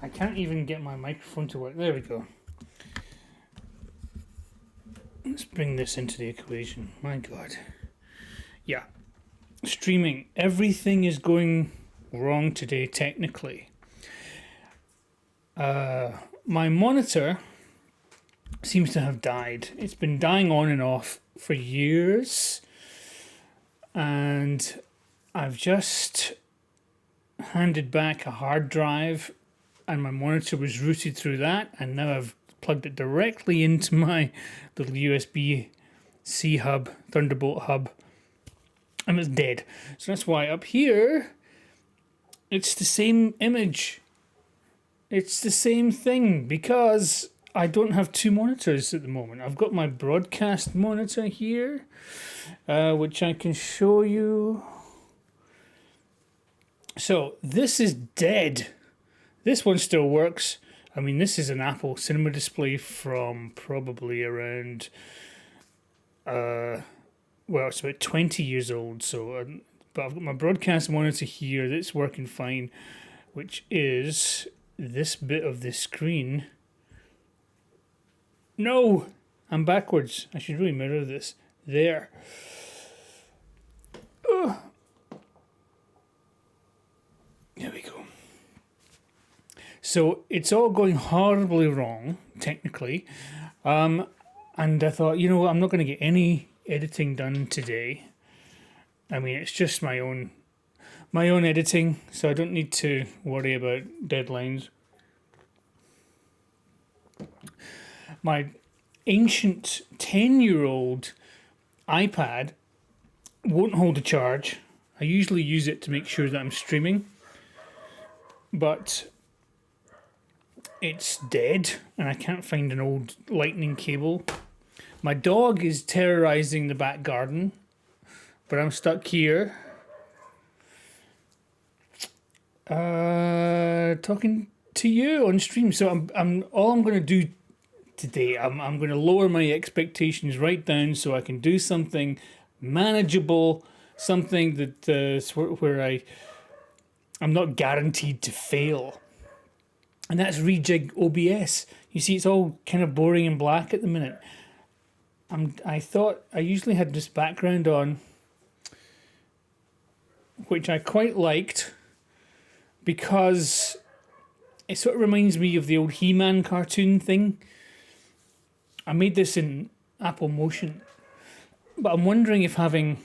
I can't even get my microphone to work. There we go. Let's bring this into the equation. My God. Yeah. Streaming. Everything is going wrong today, technically. My monitor seems to have died. It's been dying on and off for years. And I've just handed back a hard drive and my monitor was routed through that, and now I've plugged it directly into my little USB-C hub, Thunderbolt hub, and it's dead. So that's why up here it's the same image. It's the same thing because I don't have two monitors at the moment. I've got my broadcast monitor here, which I can show you. So this is dead. This one still works. I mean, this is an Apple Cinema display from probably around, well, it's about 20 years old. So, but I've got my broadcast monitor here that's working fine, which is this bit of the screen. No, I'm backwards. I should really mirror this. There. Oh. There we go. So it's all going horribly wrong, technically. And I thought, you know what, I'm not going to get any editing done today. I mean, it's just my own editing, so I don't need to worry about deadlines. My ancient 10-year-old iPad won't hold a charge. I usually use it to make sure that I'm streaming, but it's dead and I can't find an old lightning cable. My dog is terrorizing the back garden, but I'm stuck here talking to you on stream. So I'm all I'm going to do today, I'm going to lower my expectations right down so I can do something manageable, something that where I'm not guaranteed to fail. And that's rejig OBS. You see, it's all kind of boring and black at the minute. I thought I usually had this background on, which I quite liked because it sort of reminds me of the old He-Man cartoon thing. I made this in Apple Motion, but I'm wondering if having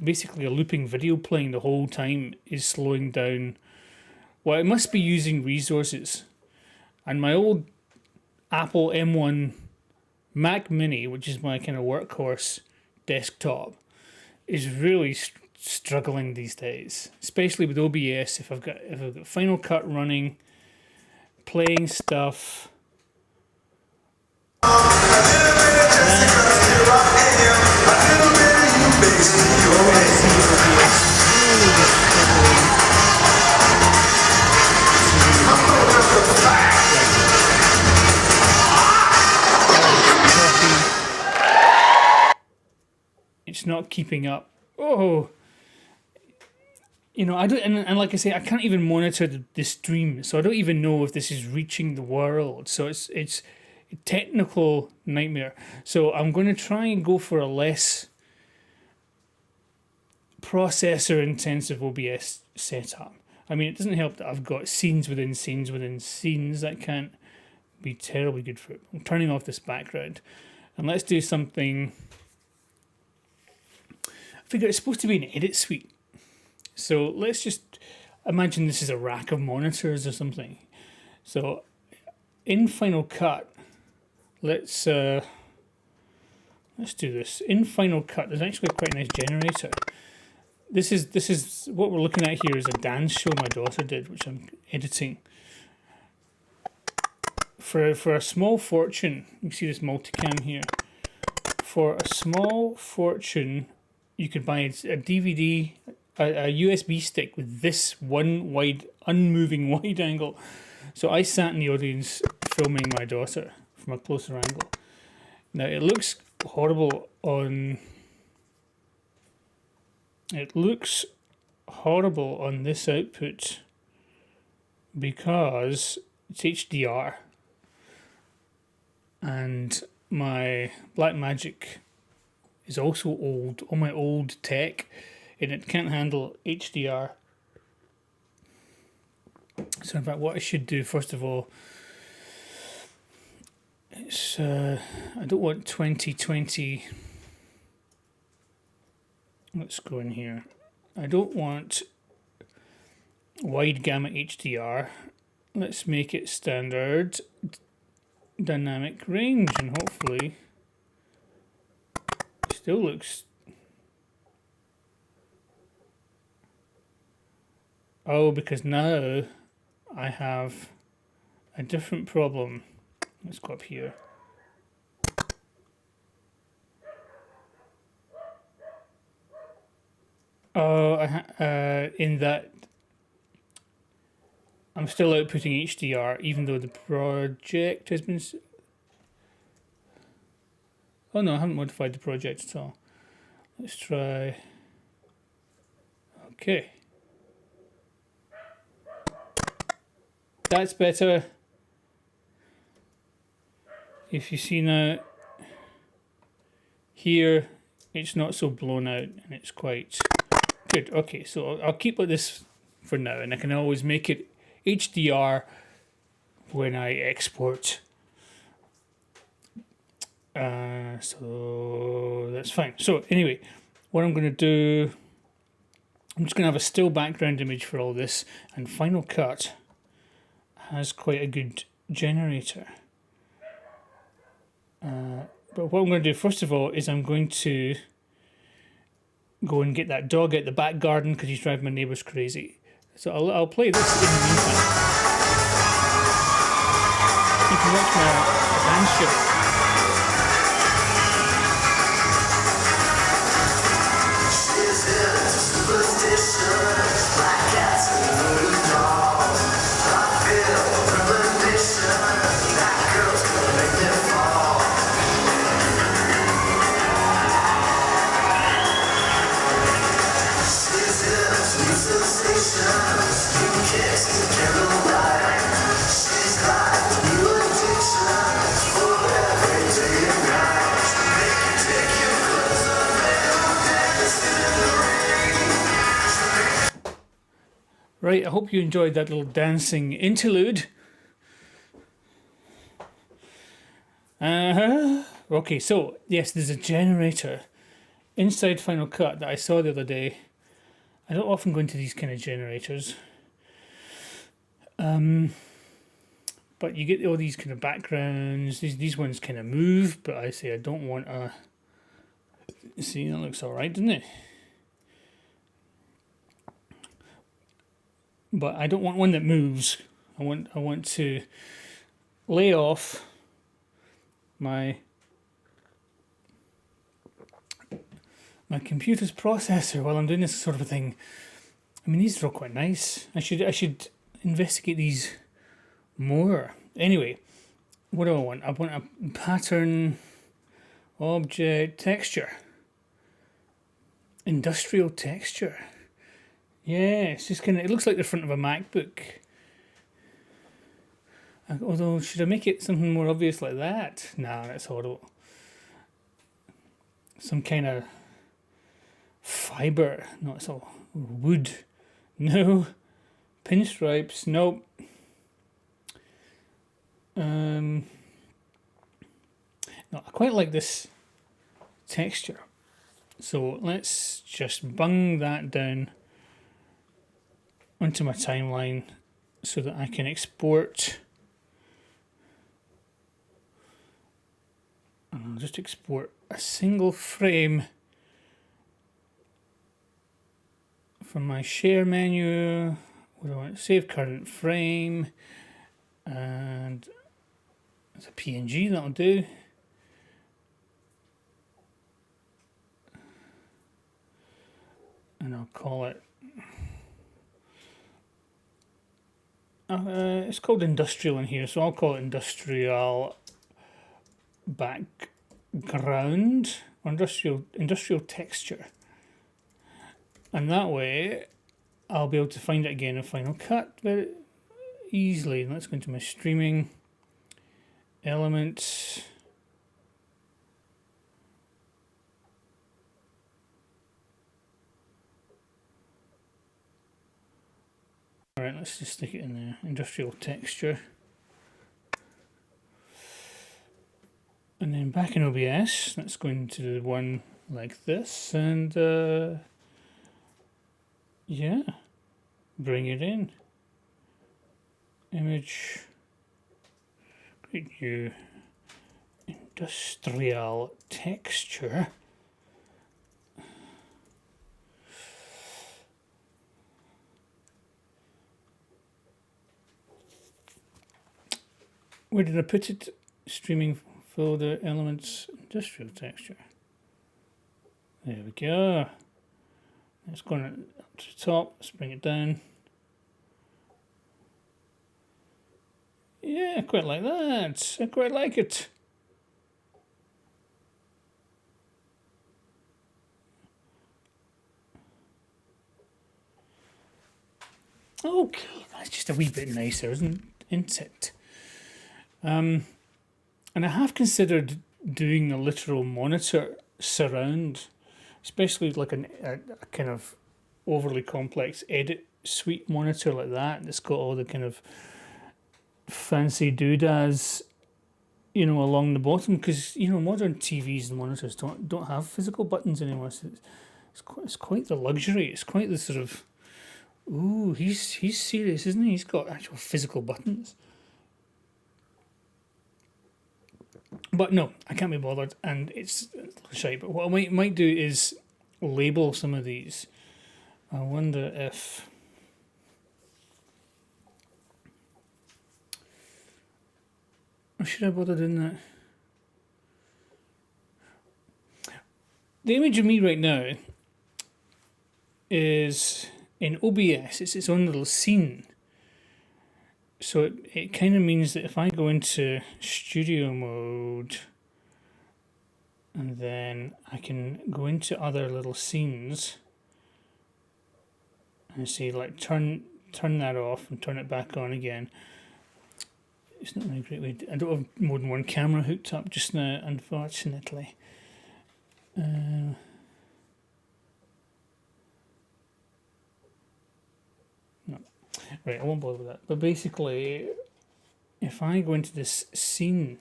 basically a looping video playing the whole time is slowing down. Well, it must be using resources. And my old Apple M1 Mac Mini, which is my kind of workhorse desktop, is really struggling these days, especially with OBS. If I've got Final Cut running, playing stuff. It's not keeping up. Oh, you know, I don't, and like I say, I can't even monitor the stream, so I don't even know if this is reaching the world. So it's a technical nightmare. So I'm going to try and go for a less processor intensive OBS setup. I mean, it doesn't help that I've got scenes within scenes within scenes. That can't be terribly good for it. I'm turning off this background, and let's do something. I figure it's supposed to be an edit suite. So let's just imagine this is a rack of monitors or something. So in Final Cut, let's do this. In Final Cut, there's actually quite a nice generator. This is what we're looking at here is a dance show my daughter did, which I'm editing. For a small fortune, you can see this multicam here. For a small fortune, you could buy a DVD, a USB stick with this one wide, unmoving wide angle. So I sat in the audience filming my daughter from a closer angle. Now it looks horrible on It looks horrible on this output because it's HDR and my Blackmagic is also old, all my old tech, and it can't handle HDR. So in fact what I should do first of all, it's I don't want 2020. Let's go in here. I don't want wide gamut HDR. Let's make it standard dynamic range, and hopefully it still looks. Oh, because now I have a different problem. Let's go up here. Oh, in that I'm still outputting HDR even though the project has been. Oh no, I haven't modified the project at all. Let's try. Okay. That's better. If you see now, here it's not so blown out and it's quite good. Okay, so I'll keep with this for now, and I can always make it HDR when I export. So that's fine. So anyway, what I'm going to do, I'm just going to have a still background image for all this, and Final Cut has quite a good generator. But what I'm going to do first of all is I'm going to go and get that dog out the back garden because he's driving my neighbours crazy. So I'll play this in the meantime. You can watch my dance show. Right, I hope you enjoyed that little dancing interlude. Okay, so yes, there's a generator inside Final Cut that I saw the other day. I don't often go into these kind of generators. But you get all these kind of backgrounds. These ones kind of move, but I say I don't want a... See, that looks alright, doesn't it? But I don't want one that moves. I want to lay off my computer's processor while I'm doing this sort of a thing. I mean, these are all quite nice. I should investigate these more. Anyway, what do I want? I want a pattern, object, texture, industrial texture. Yeah, it's just kind of, it looks like the front of a MacBook. Although, should I make it something more obvious like that? Nah, that's horrible. Some kind of fiber. No, it's all wood. No. Pinstripes. Nope. No, I quite like this texture. So let's just bung that down onto my timeline so that I can export. And I'll just export a single frame from my share menu. What do I want? Save current frame, and it's a PNG, that'll do. And I'll call it. It's called industrial in here, so I'll call it industrial background or industrial texture. And that way I'll be able to find it again in Final Cut very easily. Let's go into my streaming elements. Alright, let's just stick it in there. Industrial texture. And then back in OBS, let's go into the one like this and yeah, bring it in. Image, create new industrial texture. Where did I put it? Streaming folder, elements, industrial texture. There we go. Let's go up to the top, let's bring it down. Yeah, I quite like that. I quite like it. Okay, that's just a wee bit nicer, isn't it? And I have considered doing a literal monitor surround, especially like a kind of overly complex edit suite monitor like that. That's got all the kind of fancy doodads, along the bottom, because modern TVs and monitors don't have physical buttons anymore. So it's quite the luxury. It's quite the sort of, ooh, he's serious, isn't he? He's got actual physical buttons. But no, I can't be bothered, and it's shite. But what I might do is label some of these. I wonder if should I bother doing that? The image of me right now is in OBS. It's its own little scene. So it kind of means that if I go into studio mode and then I can go into other little scenes and see, like, turn that off and turn it back on again. It's not really a great way to, I don't have more than one camera hooked up just now, unfortunately. No. Right, I won't bother with that. But basically, if I go into this scene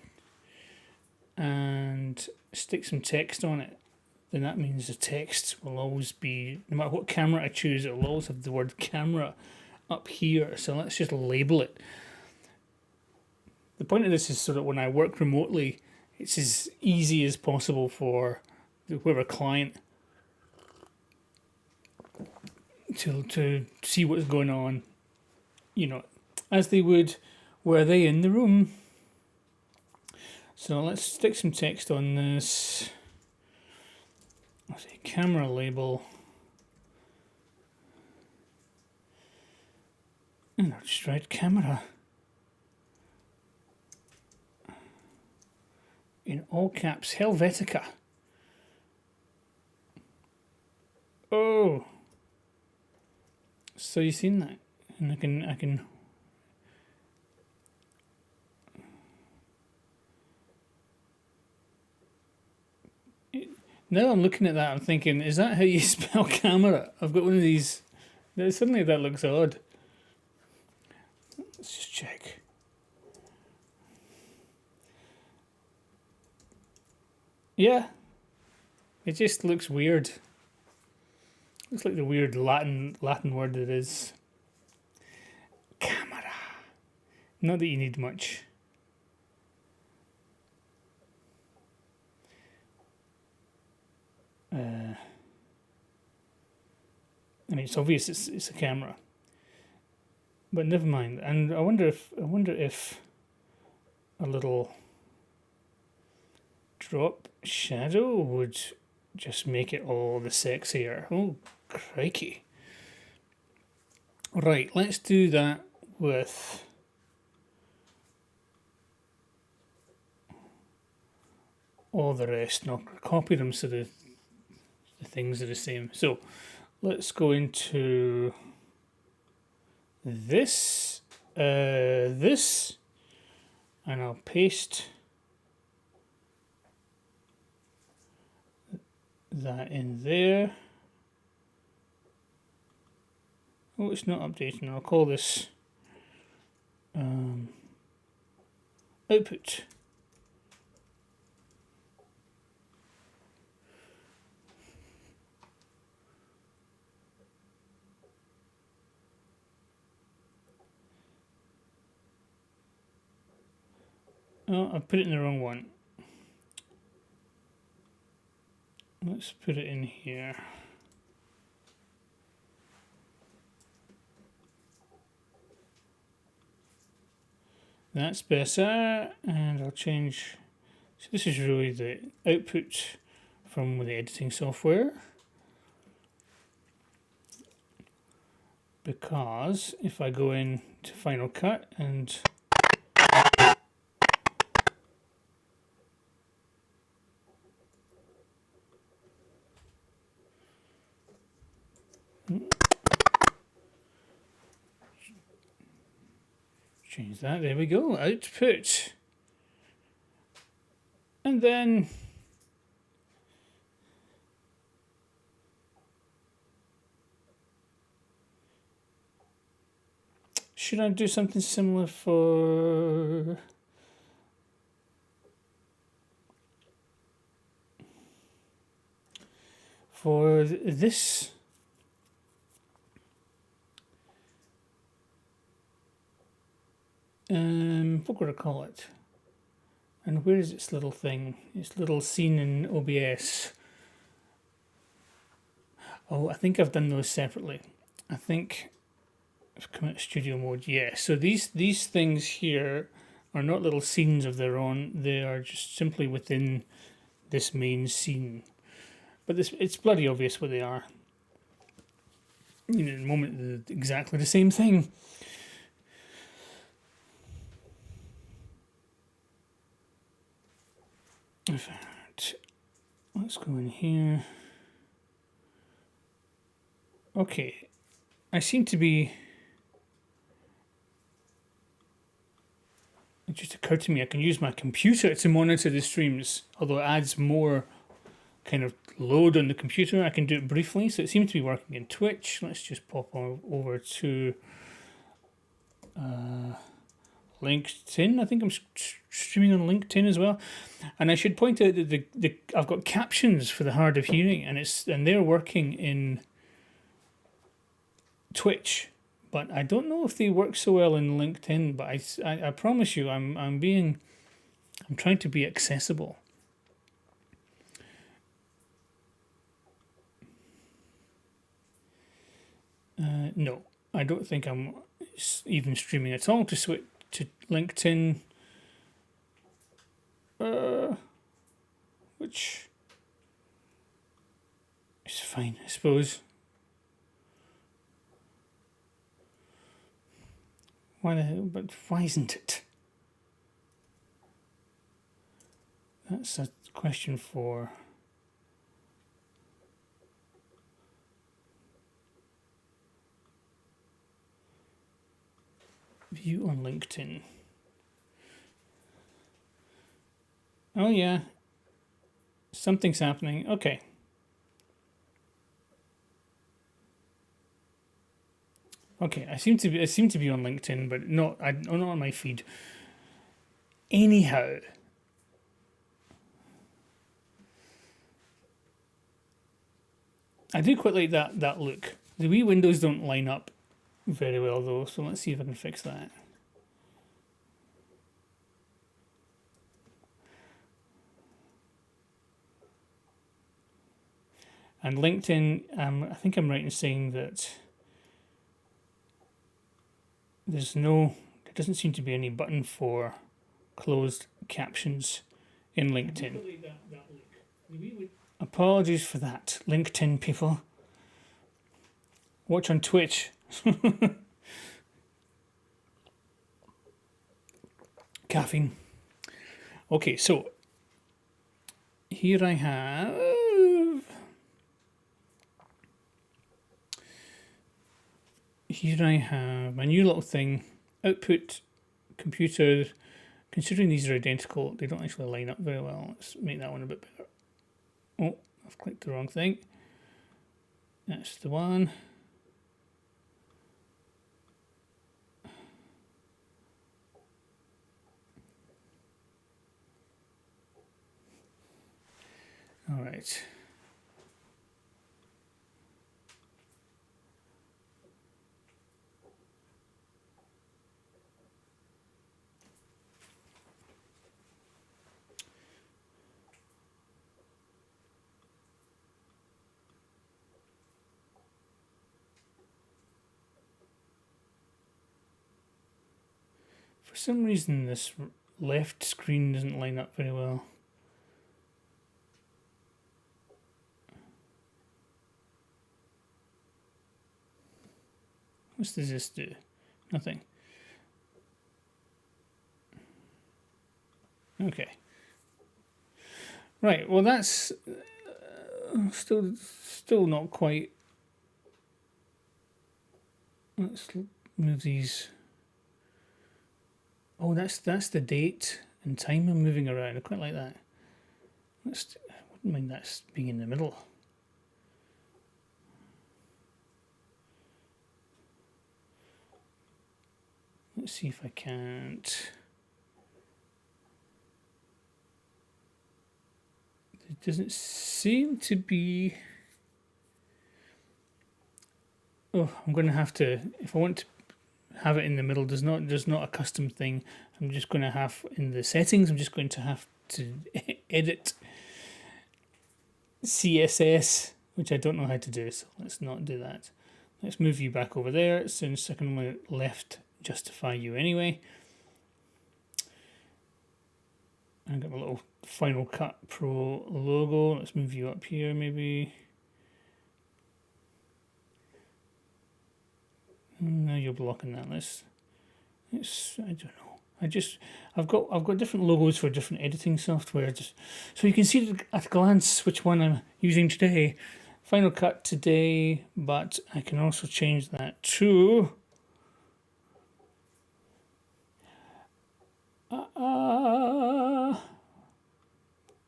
and stick some text on it, then that means the text will always be, no matter what camera I choose, it will always have the word camera up here. So let's just label it. The point of this is so that when I work remotely, it's as easy as possible for whoever client to see what's going on, as they would were they in the room. So let's stick some text on this. I'll say camera label. And I'll just write camera. In all caps, Helvetica. Oh. So you've seen that? And I can now I'm looking at that, I'm thinking, is that how you spell camera? I've got one of these. Suddenly that looks odd. Let's just check. Yeah. It just looks weird. Looks like the weird Latin word it is. Camera. Not that you need much. I mean, it's obvious it's a camera, but never mind. And I wonder if a little drop shadow would just make it all the sexier. Oh, crikey! Right, let's do that with all the rest, and I'll copy them so the things are the same. So let's go into this, this, and I'll paste that in there. Oh, it's not updating. I'll call this output. Oh, I put it in the wrong one. Let's put it in here. That's better, and I'll change. So this is really the output from the editing software. Because if I go in to Final Cut and change that, there we go, output. And then should I do something similar for this? What would I call it? And where is its little thing? Its little scene in OBS. Oh, I think I've done those separately. I think I've come out of studio mode. Yeah, so these things here are not little scenes of their own. They are just simply within this main scene. But it's bloody obvious what they are. You know, in the moment, they're exactly the same thing. In fact, let's go in here. Okay, I seem to be. It just occurred to me I can use my computer to monitor the streams, although it adds more kind of load on the computer. I can do it briefly, so it seems to be working in Twitch. Let's just pop over to LinkedIn. I think I'm streaming on LinkedIn as well. And I should point out that I've got captions for the hard of hearing, and they're working in Twitch, but I don't know if they work so well in LinkedIn. But I promise you, I'm trying to be accessible. No, I don't think I'm even streaming at all to switch to LinkedIn, which is fine, I suppose. Why the hell? But why isn't it? That's a question for. View on LinkedIn. Oh yeah, something's happening. Okay. Okay, I seem to be on LinkedIn, but not on my feed. Anyhow, I do quite like that look. The wee windows don't line up very well though, so let's see if I can fix that. And LinkedIn, I think I'm right in saying that there doesn't seem to be any button for closed captions in LinkedIn. Apologies for that, LinkedIn people. Watch on Twitch. Caffeine. Okay, so here I have here I have my new little thing, output, computer. Considering these are identical, they don't actually line up very well. Let's make that one a bit better. Oh, I've clicked the wrong thing. That's the one. All right. For some reason, this left screen doesn't line up very well. What does this do? Nothing. Okay. Right, well that's still not quite. Let's move these. Oh, that's the date and time I'm moving around. I quite like that. I wouldn't mind that being in the middle. Let's see if I can't. It doesn't seem to be. Oh, I'm going to have to, if I want to have it in the middle, there's not a custom thing. I'm just going to have, in the settings, I'm just going to have to edit CSS, which I don't know how to do, so let's not do that. Let's move you back over there, since I can only left justify you anyway. I've got my little Final Cut Pro logo. Let's move you up here maybe. No, you're blocking that. I don't know. I've got different logos for different editing software, just so you can see at a glance which one I'm using today. Final Cut today, but I can also change that to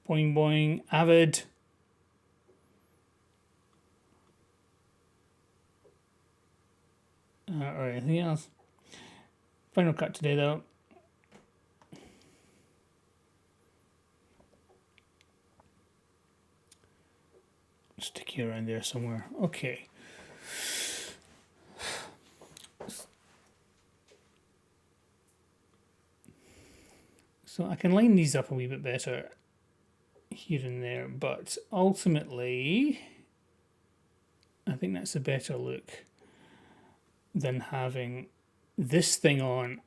boing boing Avid. Or anything else. Final Cut today though. Stick you around there somewhere. Okay. So I can line these up a wee bit better here and there, but ultimately I think that's a better look than having this thing on,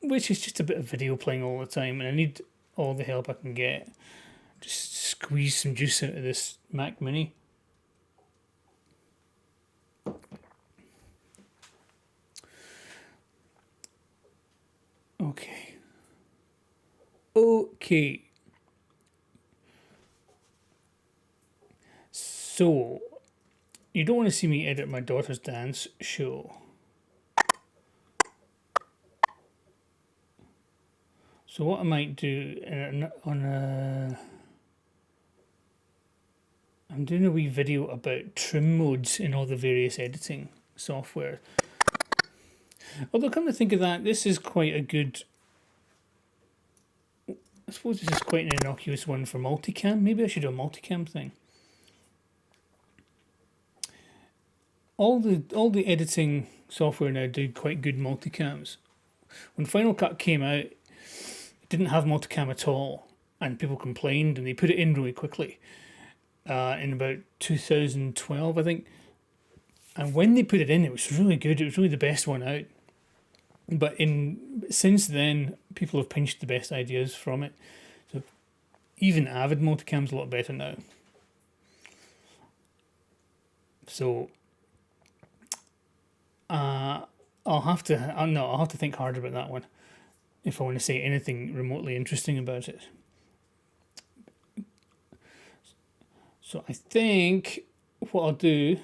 which is just a bit of video playing all the time, and I need all the help I can get. Just squeeze some juice out of this Mac Mini. Okay. So, you don't want to see me edit my daughter's dance show. So what I might do I'm doing a wee video about trim modes in all the various editing software. Although come to think of that, this is quite a good, I suppose this is quite an innocuous one for multicam. Maybe I should do a multicam thing. All the editing software now do quite good multicams. When Final Cut came out, it didn't have multicam at all, and people complained, and they put it in really quickly in about 2012, I think. And when they put it in, it was really good. It was really the best one out. But since then, people have pinched the best ideas from it. So even Avid multicam's a lot better now. So I'll have to think harder about that one if I want to say anything remotely interesting about it. So I think what I'll do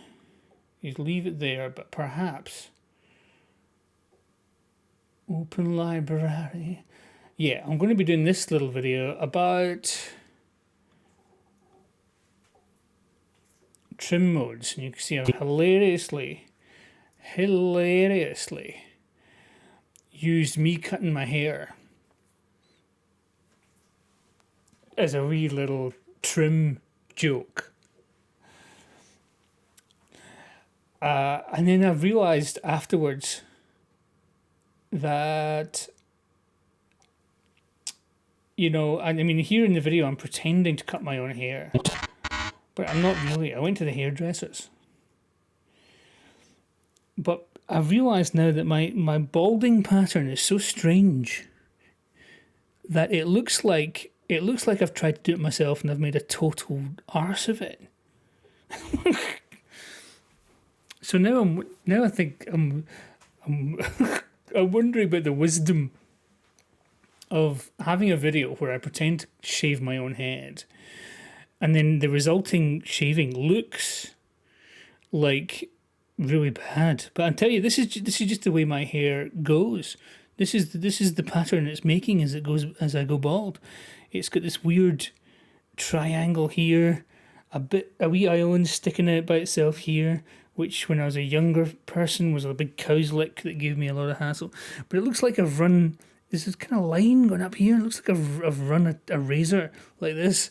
is leave it there, but perhaps Open library. Yeah, I'm going to be doing this little video about trim modes. And you can see I've hilariously used me cutting my hair as a wee little trim joke. And then I've realised afterwards that, you know, I mean, here in the video I'm pretending to cut my own hair, but I'm not really. I went to the hairdressers. But I've realised now that my balding pattern is so strange that it looks like I've tried to do it myself and I've made a total arse of it. So now I think I'm I'm wondering about the wisdom of having a video where I pretend to shave my own head, and then the resulting shaving looks like really bad. But I tell you, this is just the way my hair goes. This is the pattern it's making as I go bald. It's got this weird triangle here, a wee island sticking out by itself here, which when I was a younger person was a big cow's lick that gave me a lot of hassle. But it looks like I've run. There's this kind of line going up here. It looks like I've run a razor like this,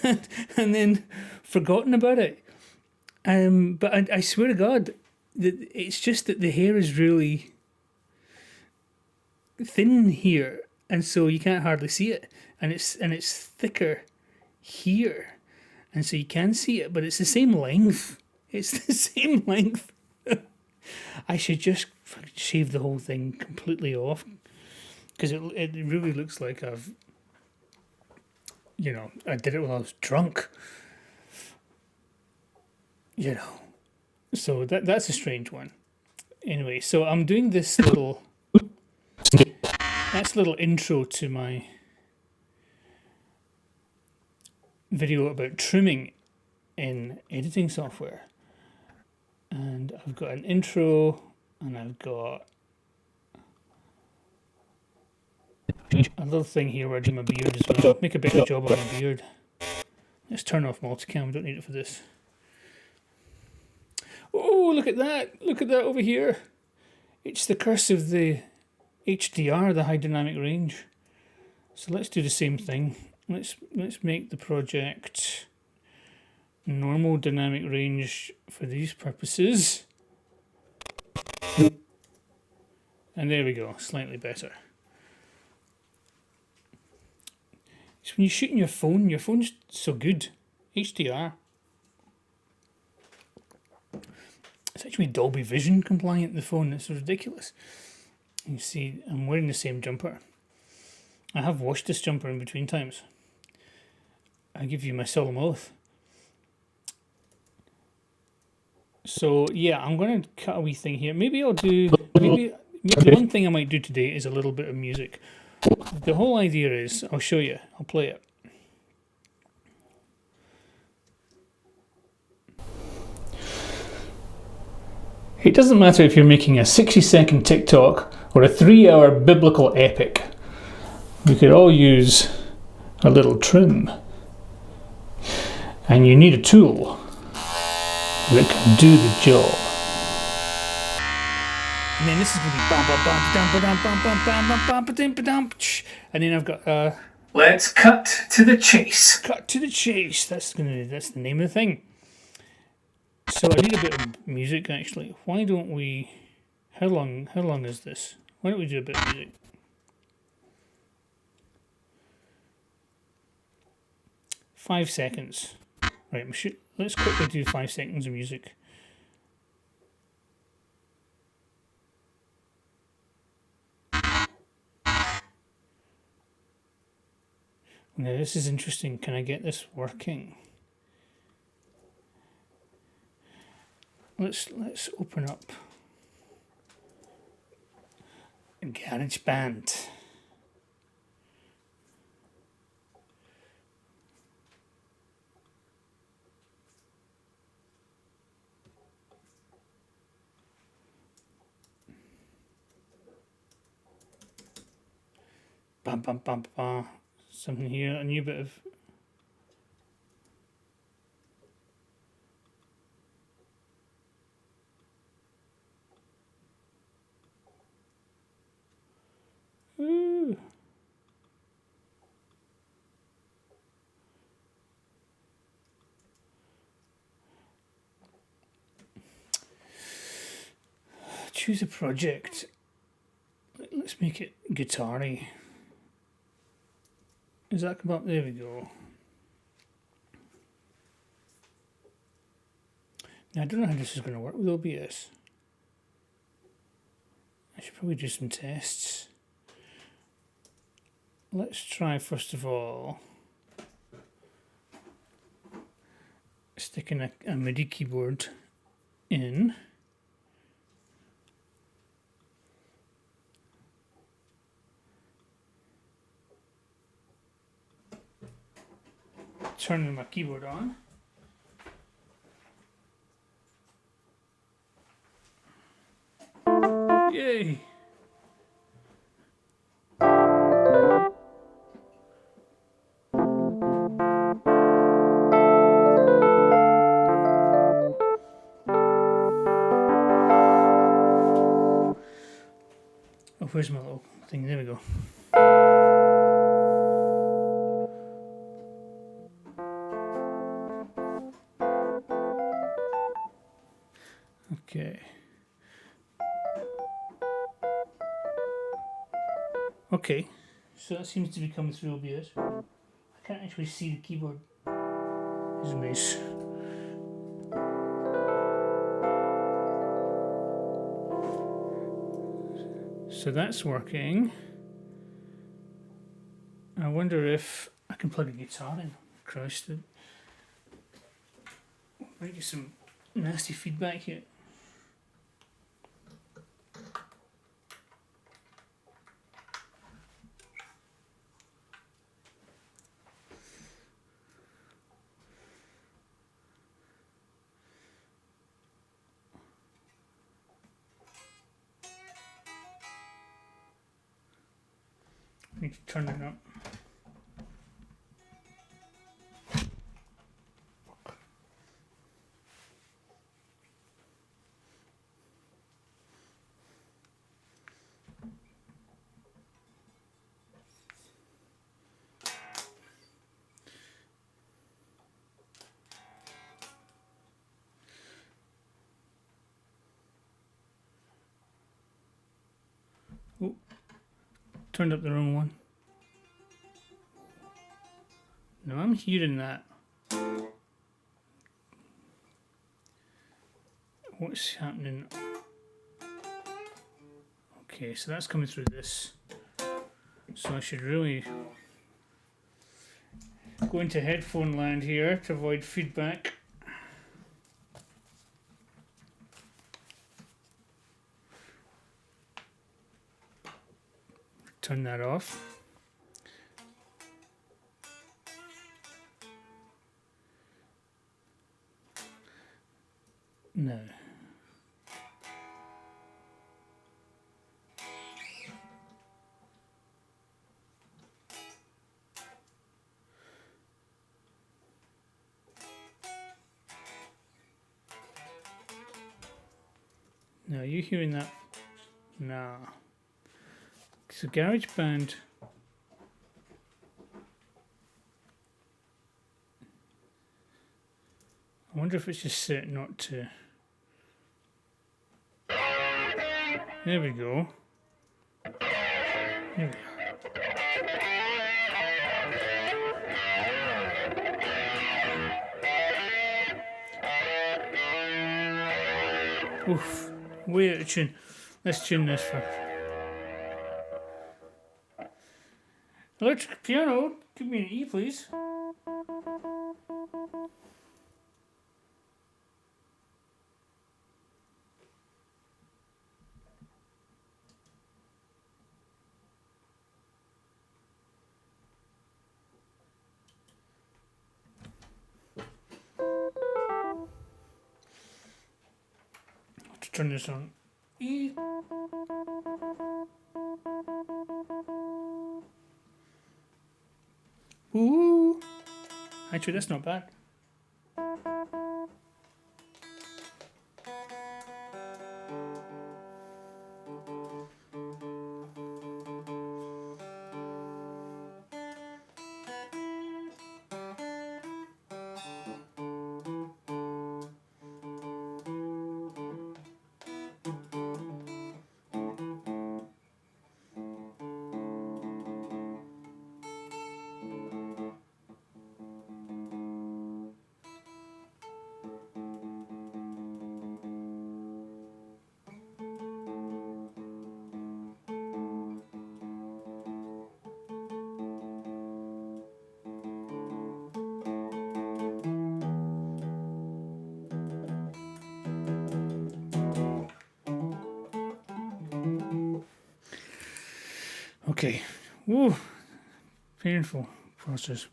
and then forgotten about it. But I swear to God, that it's just that the hair is really thin here, and so you can't hardly see it, and it's thicker here, and so you can see it, but it's the same length. It's the same length. I should just shave the whole thing completely off, because it really looks like I've, you know, I did it while I was drunk. You know, so that's a strange one. Anyway, so I'm doing this little intro to my video about trimming in editing software. And I've got an intro, and I've got a little thing here where I do my beard as well. Make a better job of my beard. Let's turn off multicam, we don't need it for this. Oh, look at that! Look at that over here! It's the curse of the HDR, the high dynamic range. So let's do the same thing. Let's make the project normal dynamic range for these purposes. And there we go, slightly better. So when you're shooting your phone's so good. HDR. It's actually Dolby Vision compliant, the phone. It's ridiculous. You see, I'm wearing the same jumper. I have washed this jumper in between times. I give you my solemn oath. So yeah, I'm going to cut a wee thing here. Maybe I'll do. Maybe one thing I might do today is a little bit of music. The whole idea is, I'll show you. I'll play it. It doesn't matter if you're making a 60-second TikTok or a 3-hour biblical epic. We could all use a little trim. And you need a tool that can do the job. And then this is going to be and then I've got let's cut to the chase. Cut to the chase. That's the name of the thing. So I need a bit of music actually. Why don't we? How long is this? Why don't we do a bit of music? Five seconds. Right. Let's quickly do 5 seconds of music. Now this is interesting. Can I get this working? Let's open up GarageBand. bam, bam, bam, bam. Something here, a new bit of. Ooh. Choose a project. Let's make it guitar-y. Does that come up? There we go. Now, I don't know how this is going to work with OBS. I should probably do some tests. Let's try, first of all, sticking a MIDI keyboard in. Turning my keyboard on. Yay! Oh, where's my little thing? There we go. Okay. Okay, so that seems to be coming through OBS. I can't actually see the keyboard. It's nice. So that's working. I wonder if I can plug a guitar in. Christ, might get some nasty feedback here. I need to turn it up. Oh, turned up the wrong one. No, I'm hearing that. What's happening? Okay, so that's coming through this. So I should really go into headphone land here to avoid feedback. Turn that off. No. No, are you hearing that? No. So GarageBand. I wonder if it's just set not to. There we go. There we are. Oof, way out of tune. Let's tune this first. Electric piano, give me an E, please. Let's turn this on E. Ooh. Actually, that's not bad. Okay. Woo. Painful process.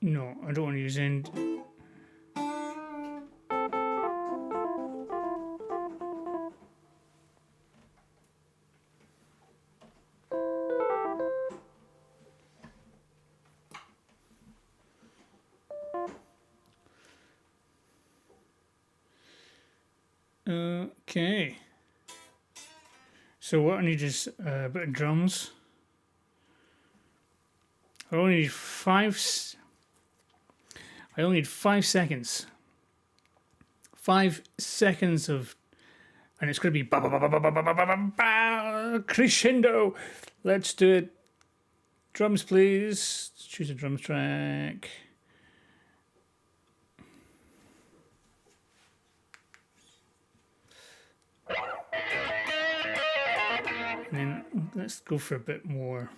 No, I don't want to use end. Okay. So what I need is a bit of drums. I only need 5 seconds. 5 seconds of, and it's going to be crescendo. Let's do it. Drums, please. Let's choose a drums track. And then let's go for a bit more.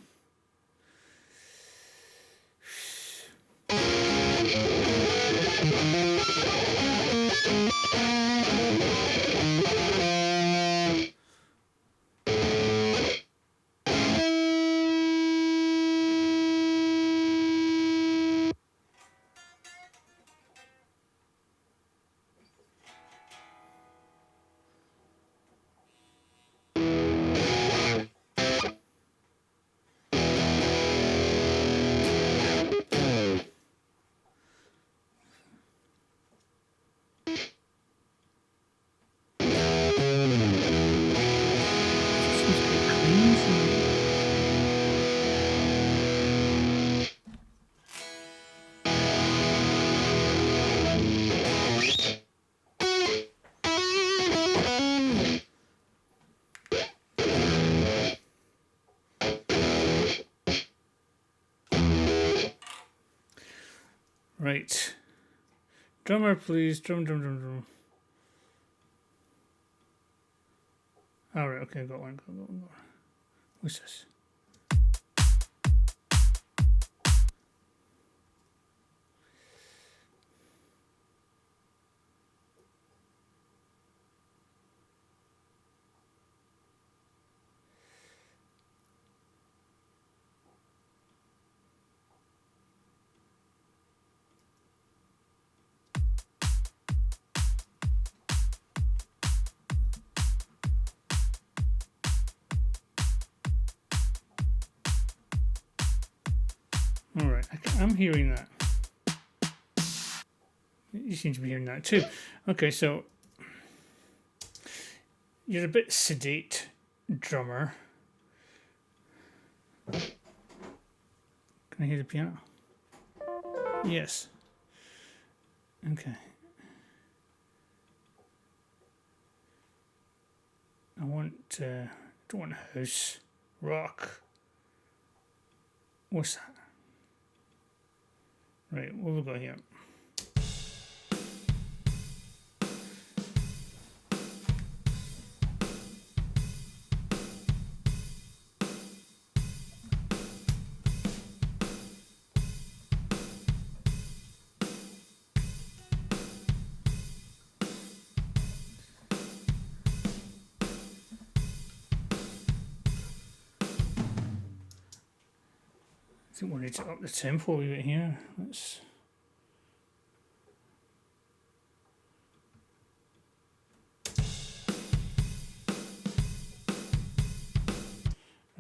Right. Drummer, please. Drum. All right. Okay, got one. What's this? All right. I'm hearing that. You seem to be hearing that too. Okay, so you're a bit sedate, drummer. Can I hear the piano? Yes. Okay. I don't want house, rock. What's that? Right, what have we got here? I think we need to up the tempo a wee bit here. Let's.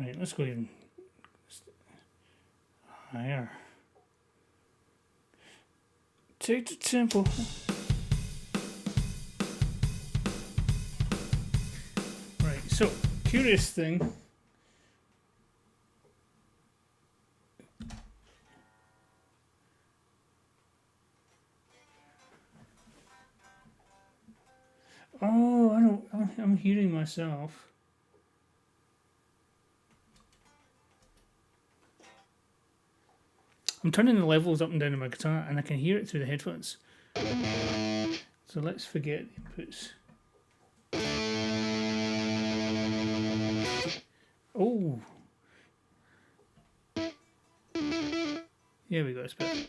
Right, let's go even higher. Take the tempo. Right, so curious thing. Oh, I don't. I'm hearing myself. I'm turning the levels up and down on my guitar, and I can hear it through the headphones. So let's forget the inputs. Oh, here we go. It's better.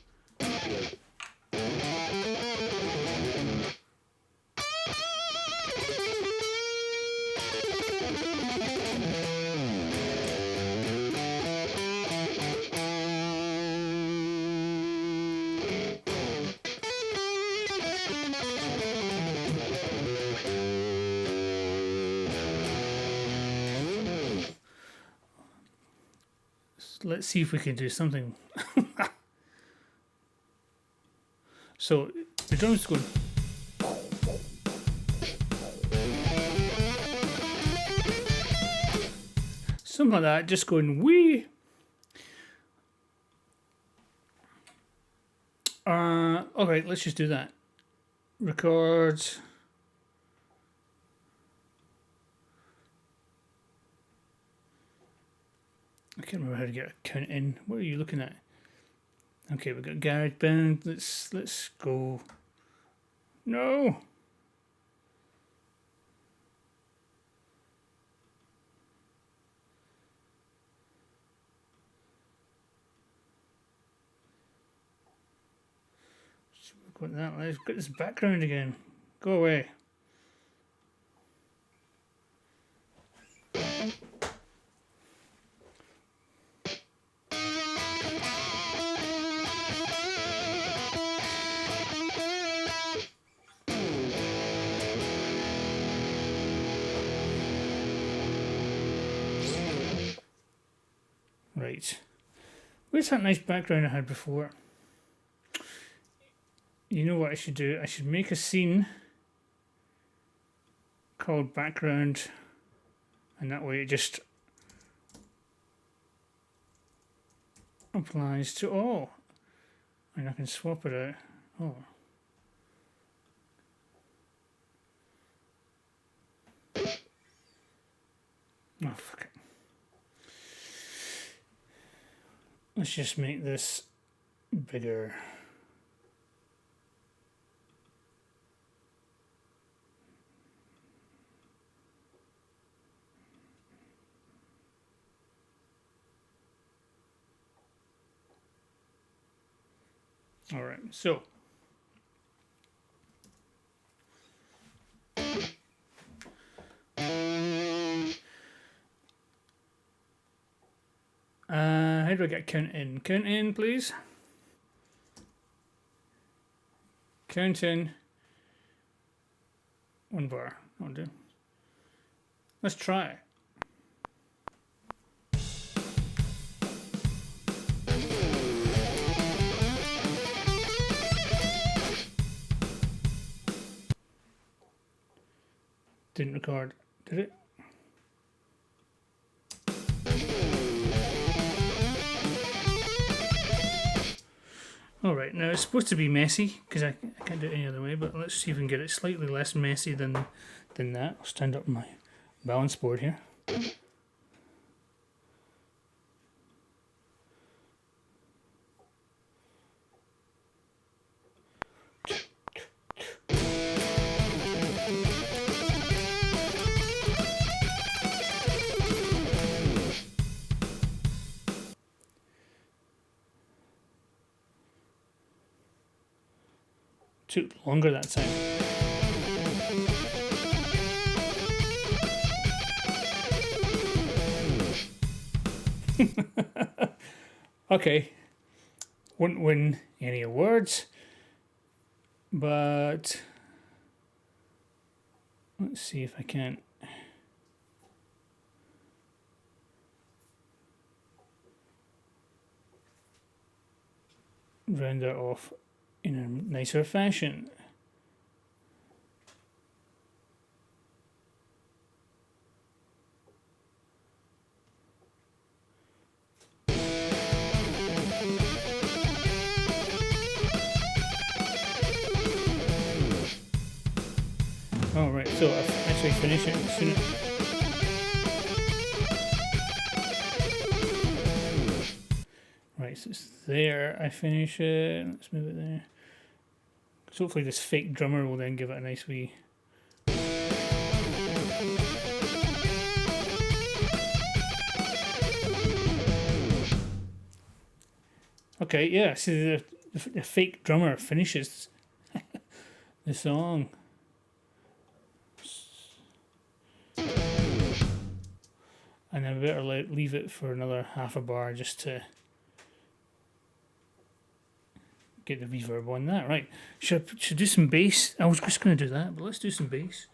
Let's see if we can do something. So the drum's going. Something like that, just going wee. Alright, let's just do that. Record. I can't remember how to get a count in. What are you looking at? Okay, we've got GarageBand. Let's go. No. Got that. Let's get this background again. Go away. Right. Where's that nice background I had before? You know what I should do? I should make a scene called background, and that way it just applies to all. And I can swap it out. Oh. Oh, fuck it. Let's just make this bigger. All right, so how do I get count in? Count in, please. Count in. One bar. I'll do. Let's try. Didn't record, did it? Alright, now it's supposed to be messy, because I can't do it any other way, but let's see if we can get it slightly less messy than that. I'll stand up my balance board here. Took longer that time. Okay, wouldn't win any awards, but let's see if I can. round that off in a nicer fashion. Oh, right, so I actually finish it soon. Right, so it's there. I finish it. Let's move it there. So hopefully this fake drummer will then give it a nice wee. Okay, yeah, see the fake drummer finishes the song. And I better leave it for another half a bar just to get the reverb on that. Right, should do some bass. I was just going to do that, but let's do some bass.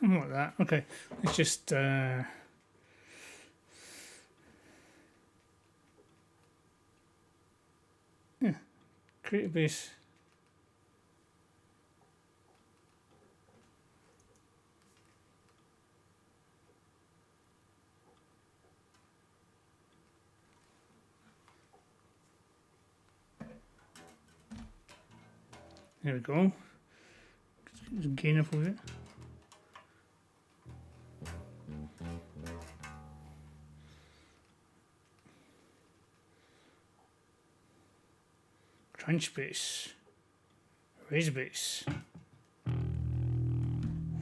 Something like that. Okay, let's just create a bass. There we go. Just gain up a bit. Crunch bass, raise bass.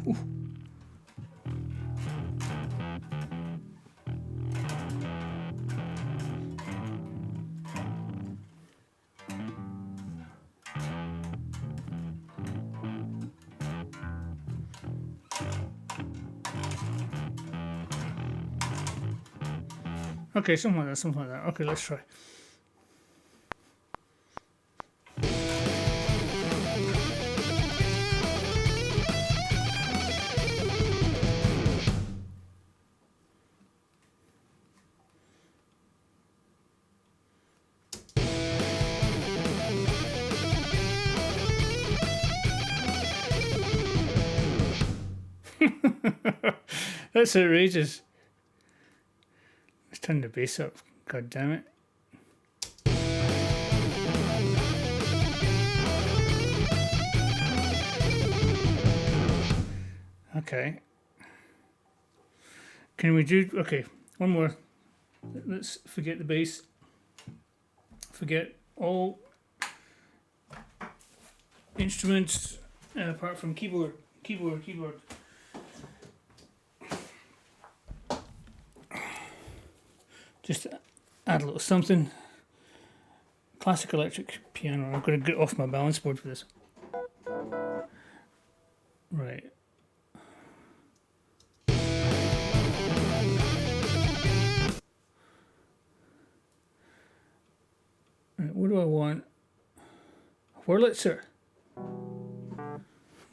Ooh. Okay, something like that, something like that. Okay, let's try. That's outrageous. Let's turn the bass up. God damn it. Okay. Can we do... Okay, one more. Let's forget the bass. Forget all instruments apart from keyboard. Keyboard. Just add a little something. Classic electric piano. I'm going to get off my balance board for this. Right. Right, what do I Wurlitzer.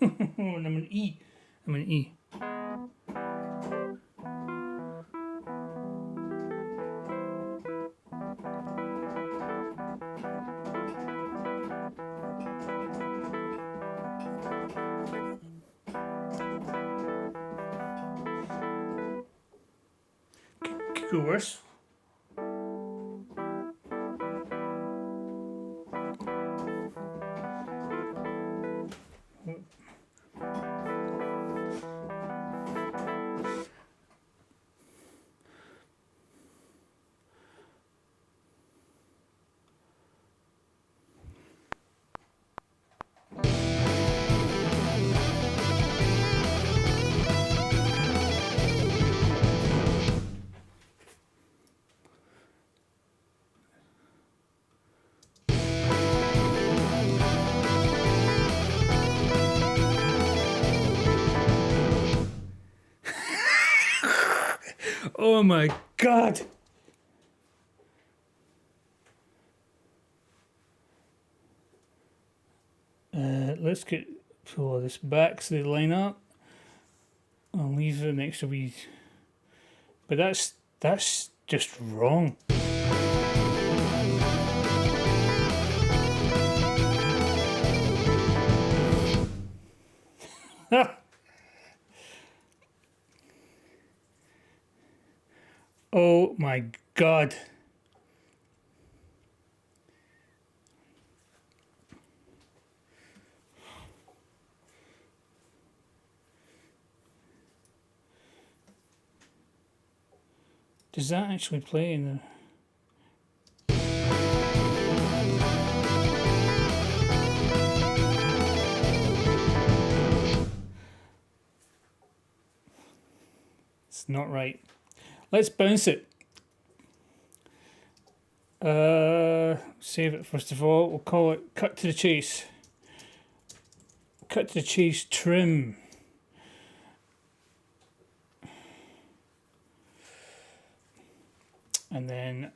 And I'm an E. I'm an E. Could go worse. Oh my god! Let's pull this back so they line up. I'll leave an extra wee, but that's just wrong. Oh my god. Does that actually play in the... It's not right. Let's bounce it. Save it first of all. We'll call it cut to the chase. Cut to the chase trim. And then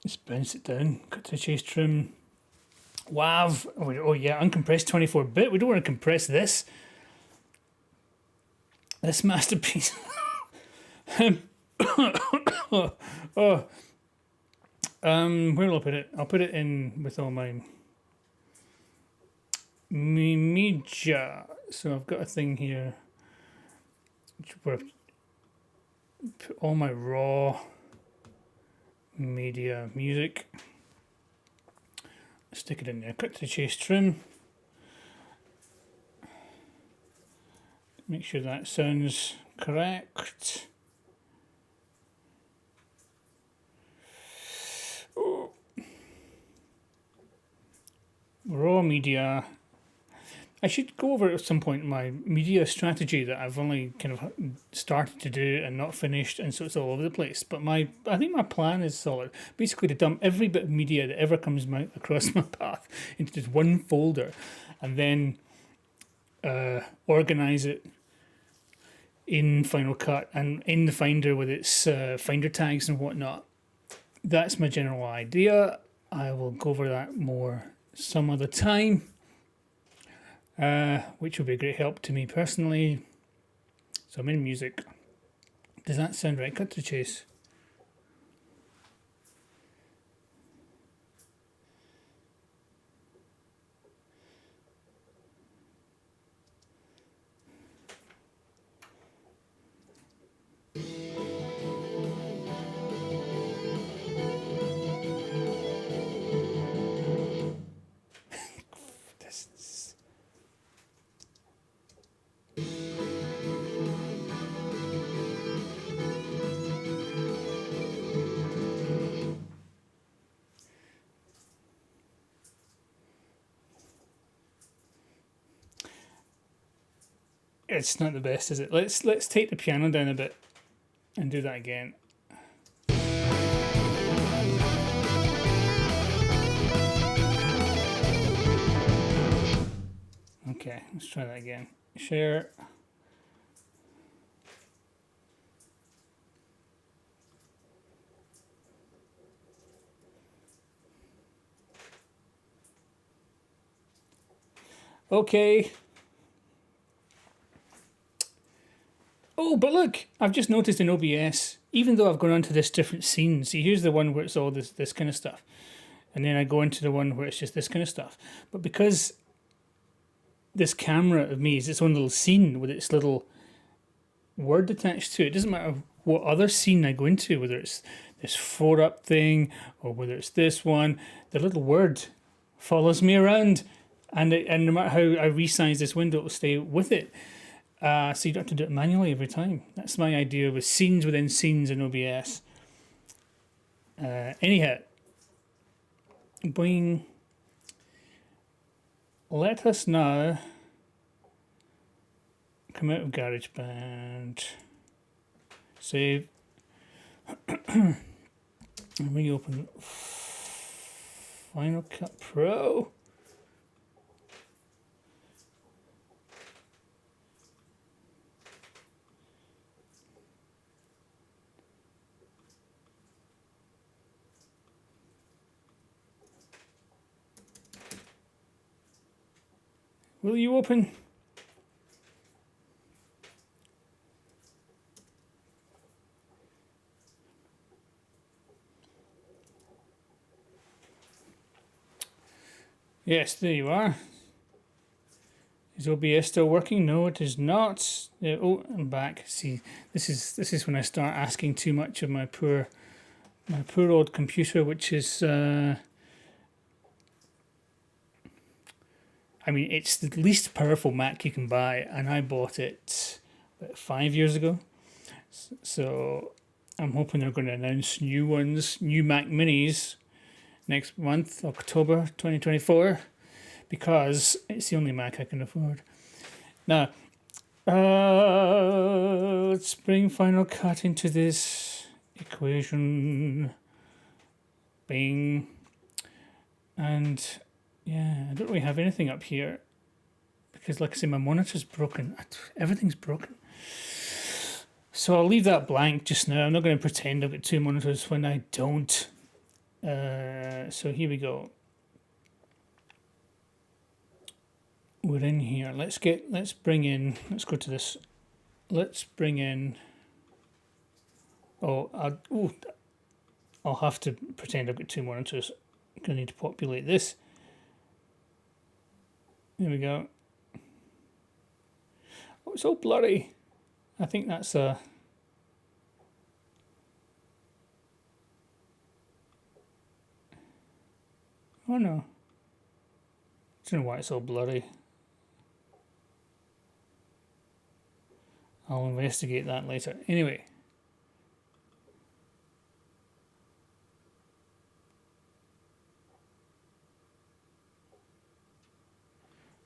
let's bounce it down. Cut to the chase trim. WAV. Oh yeah, uncompressed 24-bit. We don't want to compress this. This masterpiece. Where will I put it? I'll put it in with all my media. So I've got a thing here where I've put all my raw media music. Stick it in there. Cut to the chase trim. Make sure that sounds correct. Oh. Raw media. I should go over at some point my media strategy that I've only kind of started to do and not finished, and so it's all over the place. But I think my plan is solid. Basically, to dump every bit of media that ever comes across my path into just one folder, and then organize it in Final Cut and in the Finder with its Finder tags and whatnot. That's my general idea. I will go over that more some other time. Which will be a great help to me personally. So I'm in music. Does that sound right? Cut to the chase. It's not the best, is it? Let's take the piano down a bit and do that again. Okay, let's try that again. Share. Okay. Oh, but look, I've just noticed in OBS, even though I've gone onto this different scene, see, here's the one where it's all this kind of stuff. And then I go into the one where it's just this kind of stuff. But because this camera of me is its own little scene with its little word attached to it, doesn't matter what other scene I go into, whether it's this 4-up thing or whether it's this one, the little word follows me around. And no matter how I resize this window, it'll stay with it. So you don't have to do it manually every time. That's my idea with scenes within scenes in OBS. Anyhow, boing. Let us now come out of GarageBand, save, and reopen Final Cut Pro. Will you open? Yes, there you are. Is OBS still working? No, it is not. Oh, I'm back. See, this is when I start asking too much of my poor old computer, which is I mean, it's the least powerful Mac you can buy, and I bought it about 5 years ago. So I'm hoping they're going to announce new ones, new Mac Minis, next month, October 2024, because it's the only Mac I can afford. Now, let's bring Final Cut into this equation. Bing. And yeah, I don't really have anything up here because, like I say, my monitor's broken. Everything's broken. So I'll leave that blank just now. I'm not going to pretend I've got two monitors when I don't. So here we go. We're in here. Let's go to this. Let's bring in. I'll have to pretend I've got two monitors. I'm going to need to populate this. There we go. Oh, it's all blurry. I think that's a... Oh no. I don't know why it's all blurry. I'll investigate that later. Anyway.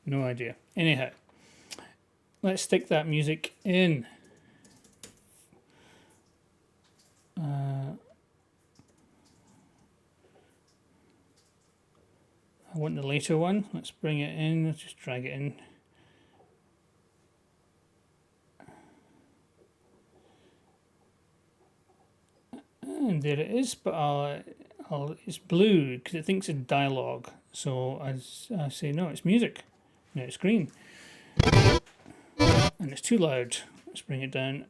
No idea. Anyhow, let's stick that music in. I want the later one. Let's bring it in. Let's just drag it in. And there it is, but it's blue because it thinks it's dialogue. So I say, no, it's music. No, it's green. And it's too loud. Let's bring it down.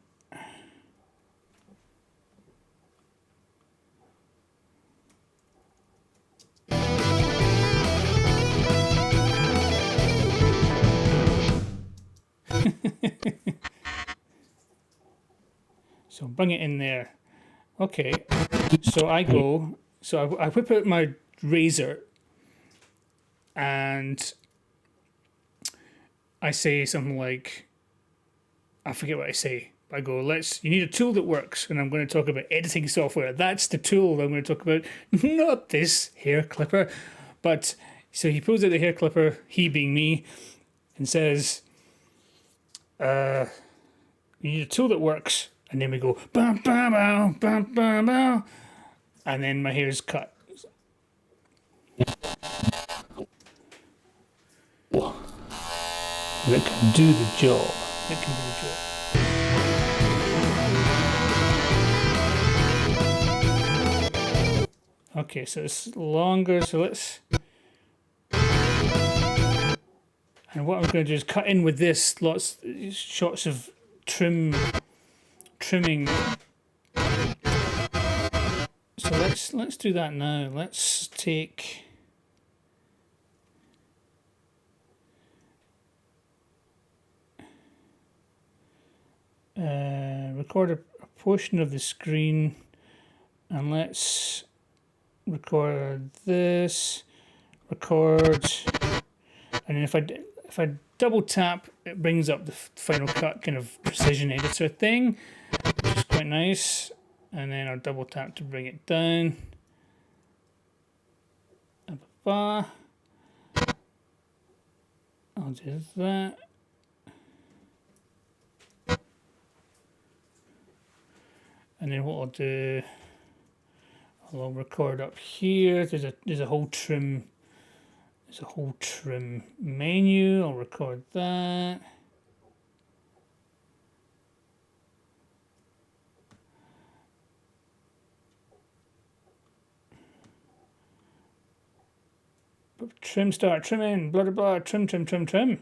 So bring it in there. Okay. So I whip out my razor and I say something like, I forget what I say. I go, you need a tool that works, and I'm going to talk about editing software. That's the tool that I'm going to talk about, not this hair clipper. But so he pulls out the hair clipper, he being me, and says, you need a tool that works. And then we go, bam, bam, bam, bam, bam, bam, and then my hair is cut. That can do the job. Okay, so it's longer, so let's... And what I'm going to do is cut in with this lots shots of trimming. So let's do that now. Let's take record a portion of the screen, and let's record this, record, and then if I double tap, it brings up the Final Cut kind of precision editor thing, which is quite nice. And then I'll double tap to bring it down. I'll do that. And then what I'll do, I'll record up here. There's a whole trim. There's a whole trim menu. I'll record that. Trim, start trimming, blah, blah, blah, trim. Trim to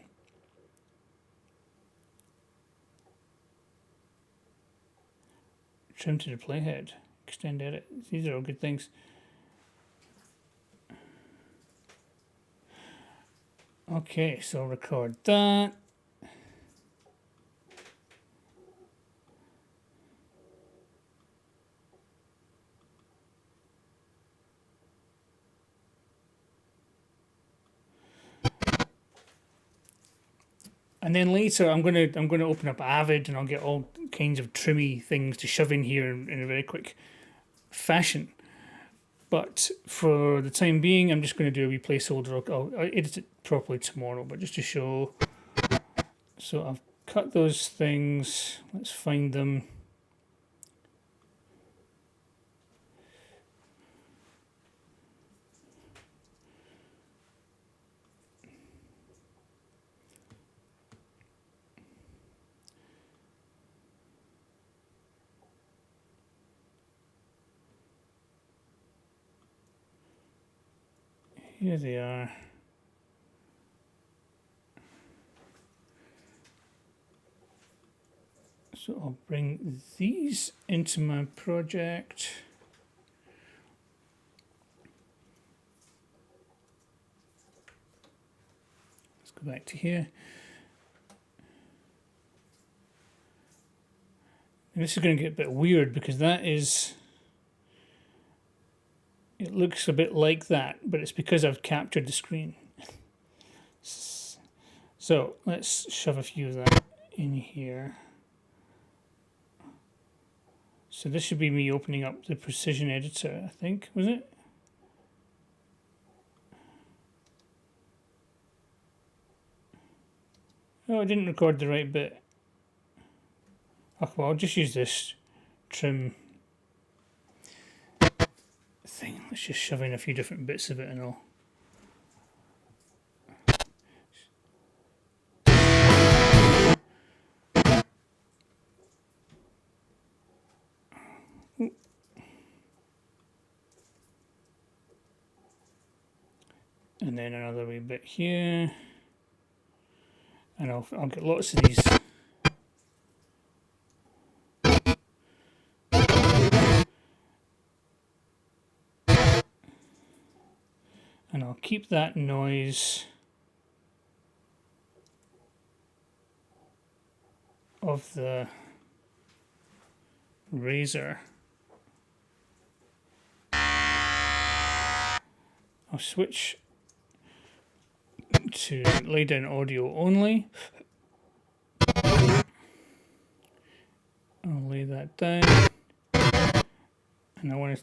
the playhead, extend edit. These are all good things. Okay, so record that. And then later, I'm gonna open up Avid, and I'll get all kinds of trimmy things to shove in here in a very quick fashion. But for the time being, I'm just going to do a wee placeholder. I'll edit it properly tomorrow, but just to show. So I've cut those things. Let's find them. Here they are. So I'll bring these into my project. Let's go back to here. And this is going to get a bit weird because that is... It looks a bit like that, but it's because I've captured the screen. So let's shove a few of that in here. So this should be me opening up the precision editor, I think, was it? Oh, I didn't record the right bit. Oh, well, I'll just use this trim thing. Let's just shove in a few different bits of it and all. And then another wee bit here. And I'll get lots of these. And I'll keep that noise of the razor. I'll switch to lay down audio only. I'll lay that down. And I want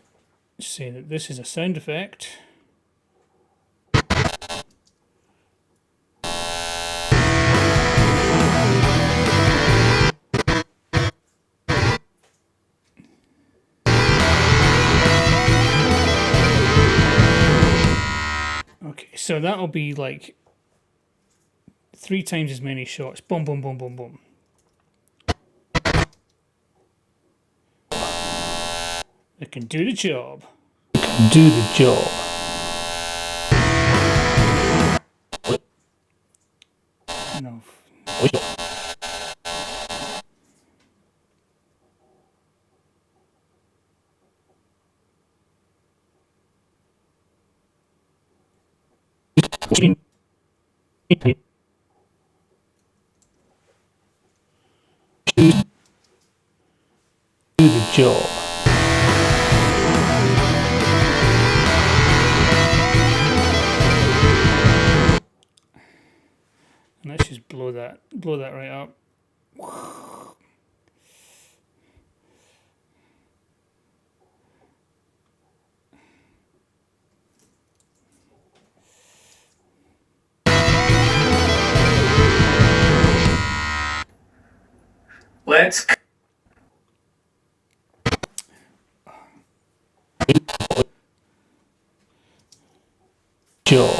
to say that this is a sound effect. Okay, so that'll be like 3 times as many shots. Boom, boom, boom, boom, boom. It can do the job. Do the job. Do the job. And let's just blow that right up. Let's job.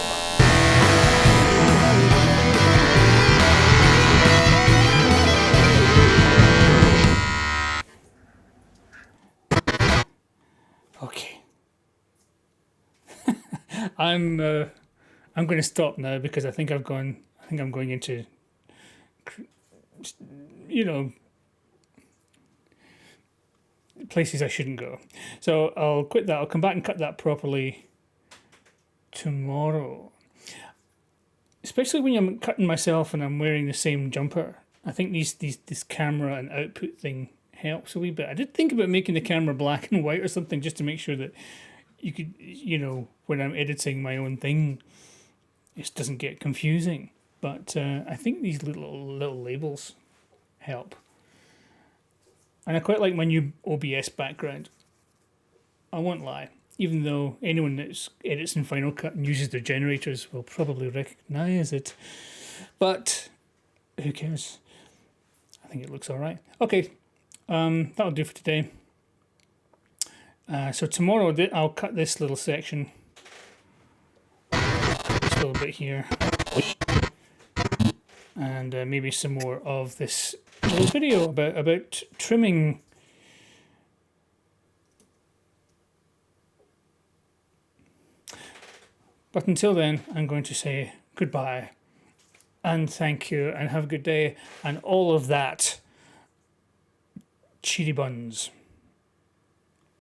Okay. I'm going to stop now because I think I'm going into, you know, places I shouldn't go. So I'll quit that. I'll come back and cut that properly tomorrow. Especially when I'm cutting myself and I'm wearing the same jumper. I think this camera and output thing helps a wee bit. I did think about making the camera black and white or something just to make sure that you could, you know, when I'm editing my own thing, it doesn't get confusing. But I think these little labels help. And I quite like my new OBS background. I won't lie. Even though anyone that edits in Final Cut and uses the generators will probably recognise it. But who cares? I think it looks all right. Okay, that'll do for today. So tomorrow I'll cut this little section, this little bit here, and maybe some more of this little video about trimming. But until then, I'm going to say goodbye and thank you and have a good day and all of that. Cheery buns.